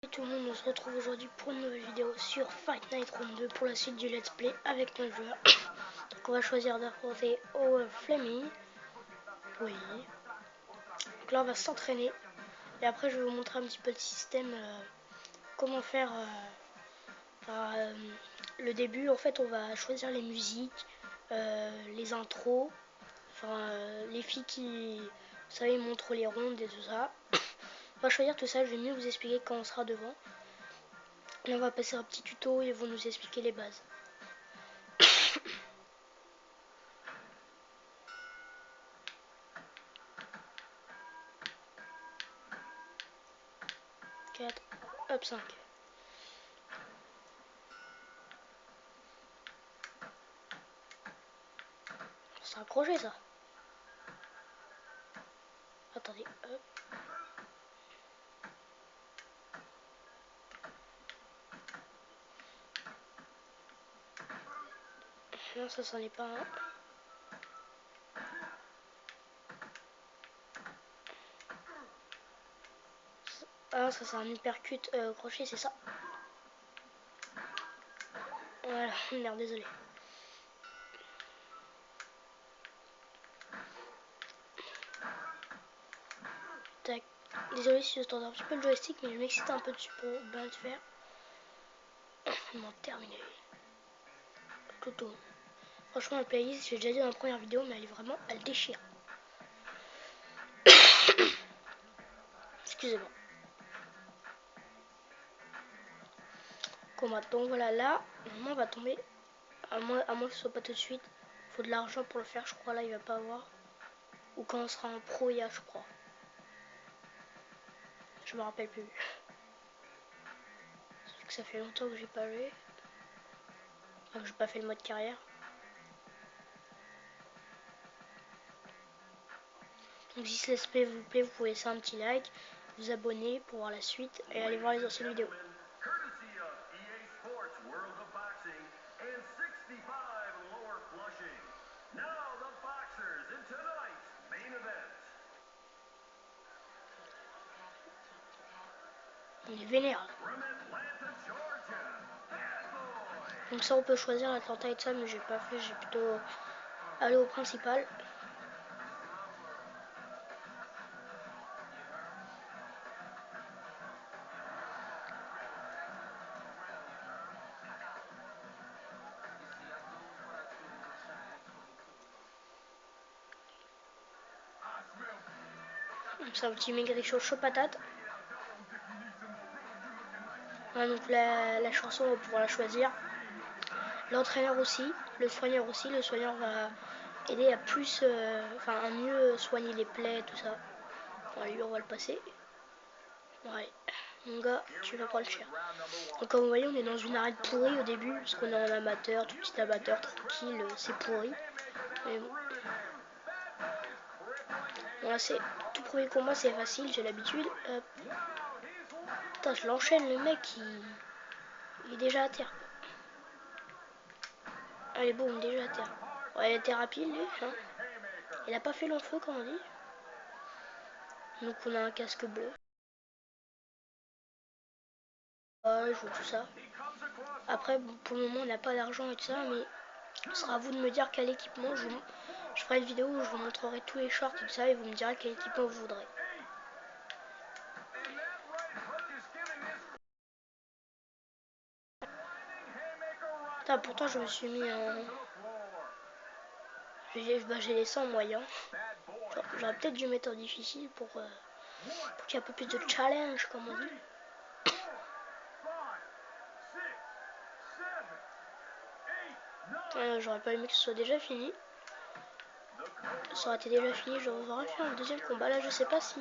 Salut tout le monde, on se retrouve aujourd'hui pour une nouvelle vidéo sur Fight Night Round 2 pour la suite du let's play avec nos joueurs. Donc on va choisir d'affronter Fleming. Oui. Donc là on va s'entraîner et après je vais vous montrer un petit peu le système, comment faire le début. En fait on va choisir les musiques, les intros, les filles qui, vous savez, montrent les rondes et tout ça. On va choisir tout ça, je vais mieux vous expliquer quand on sera devant. Là on va passer un petit tuto et ils vont nous expliquer les bases. 4, hop 5. C'est un projet ça. Attendez, hop. Non, ça c'en est pas un. Ah, ça c'est un uppercut crochet, c'est ça. Voilà, merde, désolé. Tac. Désolé si je tente un petit peu le joystick, mais je m'excite un peu dessus pour bien le faire. Vraiment terminé. Tout. Franchement, la playlist, j'ai déjà dit dans la première vidéo, mais elle déchire. Excusez-moi. Combat. Donc voilà, là, normalement, on va tomber. À moins que ce soit pas tout de suite. Faut de l'argent pour le faire, je crois. Là, il va pas avoir. Ou quand on sera en pro, il y a, je crois. Je me rappelle plus. Parce que ça fait longtemps que j'ai pas joué. Enfin, que j'ai pas fait le mode carrière. Donc si ce let's play vous plaît, vous pouvez laisser un petit like, vous abonner pour voir la suite et aller voir les anciennes vidéos. On est vénère. Donc ça on peut choisir l'Atlanta et ça, mais j'ai pas fait, j'ai plutôt allé au principal. C'est un petit maigri chaud patate. Voilà, donc la chanson on va pouvoir la choisir. L'entraîneur aussi, le soigneur aussi. Le soigneur va aider à plus, à mieux soigner les plaies, tout ça. Bon, lui on va le passer. Ouais, mon gars, tu vas pas le cher. Donc comme vous voyez, on est dans une arène pourrie au début, parce qu'on est un amateur, tout petit amateur, tranquille, c'est pourri. Mais bon. Voilà, c'est tout premier combat, c'est facile, j'ai l'habitude. Putain, je l'enchaîne, le mec, il est déjà à terre. Allez, boum, déjà à terre. Ouais, il était rapide, lui. Hein. Il a pas fait long feu, comme on dit. Donc on a un casque bleu. Je joue tout ça. Après, bon, pour le moment, on n'a pas d'argent et tout ça, mais ce sera à vous de me dire quel équipement. Je ferai une vidéo où je vous montrerai tous les shorts et tout ça, et vous me direz quel équipement vous voudrez. Putain, pourtant, je me suis mis en... J'ai laissé en moyen. J'aurais peut-être dû mettre en difficile pour qu'il y ait un peu plus de challenge, comme on dit. J'aurais pas aimé que ce soit déjà fini. Ça aurait été déjà fini, j'aurais fait un deuxième combat. Là, je sais pas si...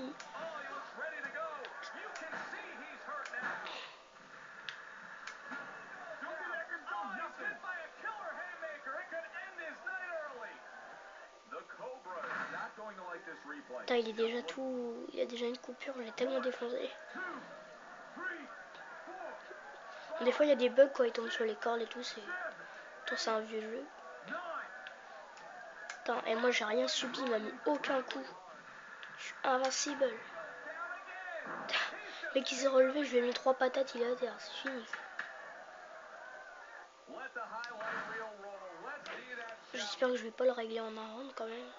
Putain, il est déjà tout... Il y a déjà une coupure, j'ai tellement défoncé. Des fois, il y a des bugs quand il tombe sur les cordes et tout, c'est un vieux jeu. Putain, et moi, j'ai rien subi, il m'a mis aucun coup. Je suis invincible. Mais qui s'est relevé, je lui ai mis 3 patates, il est à terre, c'est fini. J'espère que je vais pas le régler en un round quand même.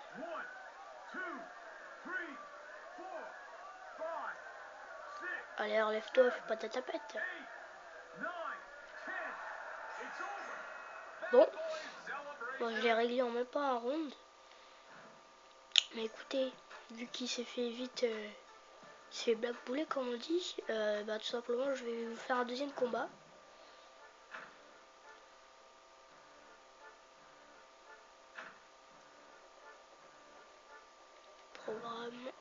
Allez, relève-toi, fais pas ta tapette. Bon, je l'ai réglé en même pas un round. Mais écoutez, vu qu'il s'est fait vite, il s'est fait blackbouler comme on dit, bah tout simplement je vais vous faire un deuxième combat. Programme.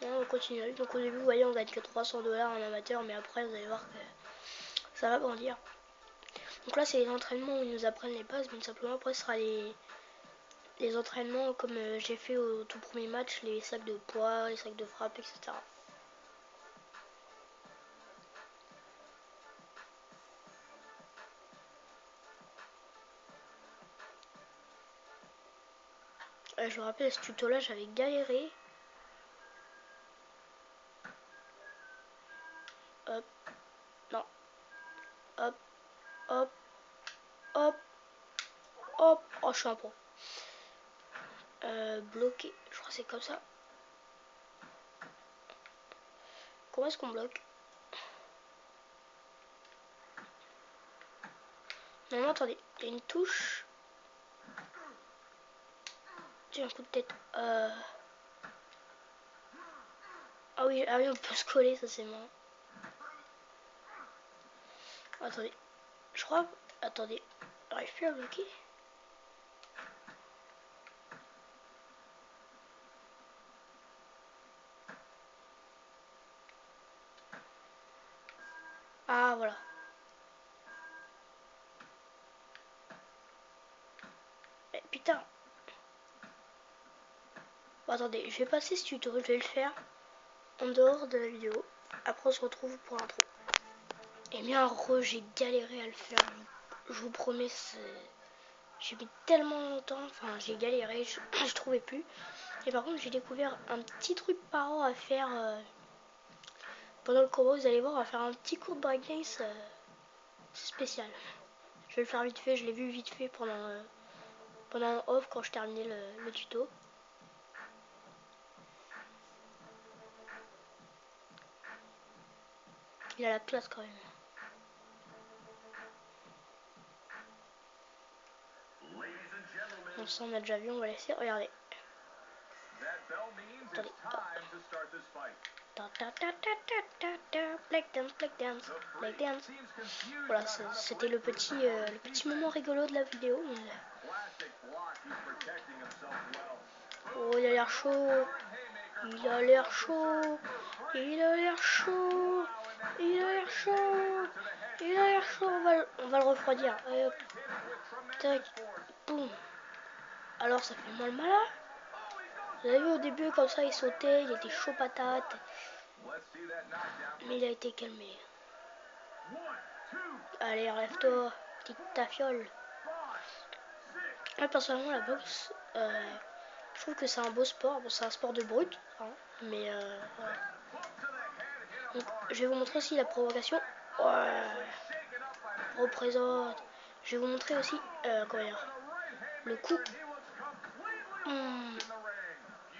On continue. Donc au début, vous voyez, on gagne que 300 $ en amateur, mais après, vous allez voir que ça va grandir. Donc là, c'est les entraînements où ils nous apprennent les bases, mais tout simplement après, ce sera les entraînements comme j'ai fait au tout premier match, les sacs de poids, les sacs de frappe, etc. Je me rappelle, ce tuto-là, j'avais galéré. Hop, non, hop, hop, hop, hop. Oh, je suis un pro. Bloqué, je crois que c'est comme ça. Comment est-ce qu'on bloque? Non, attendez, il y a une touche. Tiens, un coup de tête. Ah oui, on peut se coller, ça c'est marrant. Attendez, je crois... Attendez, j'arrive plus à bloquer. Ah, voilà. Eh, putain. Bon, attendez, je vais passer ce tuto, je vais le faire en dehors de la vidéo. Après, on se retrouve pour l'intro. Et bien, j'ai galéré à le faire. Je vous promets, j'ai mis tellement longtemps. Enfin, j'ai galéré, je trouvais plus. Et par contre, j'ai découvert un petit truc par an à faire pendant le combat. Vous allez voir, on va faire un petit cours de breakdance spécial. Je vais le faire vite fait, je l'ai vu vite fait pendant un off quand je terminais le tuto. Il a la classe quand même. Bon, ça on a déjà vu, on va laisser. Regardez. Attendez. Black dance, black dance, black dance. Voilà, c'était le petit moment rigolo de la vidéo. Oh, il a l'air chaud. Il a l'air chaud. Il a l'air chaud. Il a l'air chaud. Il a l'air chaud. On va le refroidir. Hop. Tac. Boum. Alors ça fait moins le malin. Vous avez vu au début comme ça il sautait, il était chaud patate. Mais il a été calmé. Allez, relève-toi, petite tafiole. Moi personnellement la boxe, je trouve que c'est un beau sport. Bon, c'est un sport de brut, hein, mais voilà. Donc, je vais vous montrer aussi la provocation. Ouais. Représente. Je vais vous montrer aussi comment dire, le coup.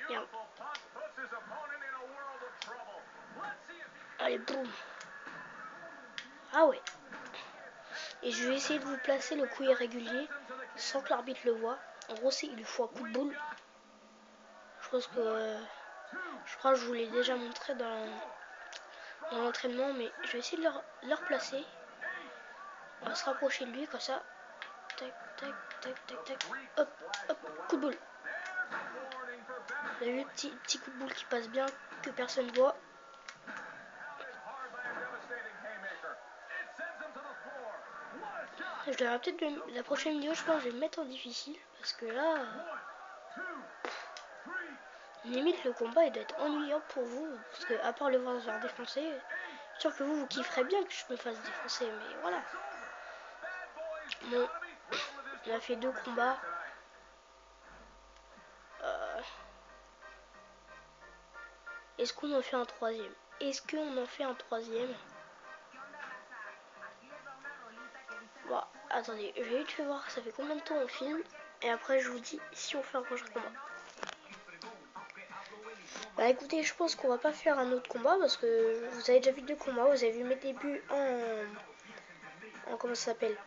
Merde. Allez, boum. Ah ouais. Et je vais essayer de vous placer le coup irrégulier sans que l'arbitre le voie. En gros, il lui faut un coup de boule. Je pense que je crois que je vous l'ai déjà montré dans l'entraînement, mais je vais essayer de le replacer. On va se rapprocher de lui comme ça. Tac, tac, tac, tac, tac. Hop, hop, coup de boule. Vous avez vu le petit coup de boule qui passe bien, que personne voit. Je devrais peut-être la prochaine vidéo, je pense que je vais me mettre en difficile parce que là, limite le combat il doit être ennuyant pour vous parce que à part le voir se faire défoncer, je suis sûr que vous kifferez bien que je me fasse défoncer, mais voilà. Bon, on a fait 2 combats. Est-ce qu'on en fait un troisième? Est-ce qu'on en fait un troisième? Bon, attendez, je vais vite fait voir ça fait combien de temps on filme. Et après je vous dis si on fait un prochain combat. Bah écoutez, je pense qu'on va pas faire un autre combat parce que vous avez déjà vu 2 combats. Vous avez vu mes débuts en comment ça s'appelle?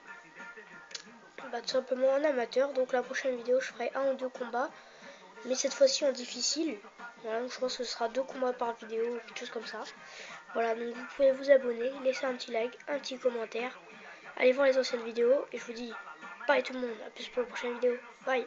Bah tout simplement en amateur. Donc la prochaine vidéo je ferai 1 ou 2 combats. Mais cette fois-ci en difficile. Voilà, donc je pense que ce sera 2 combats par vidéo, quelque chose comme ça. Voilà, donc vous pouvez vous abonner, laisser un petit like, un petit commentaire. Allez voir les anciennes vidéos et je vous dis bye tout le monde, à plus pour la prochaine vidéo. Bye.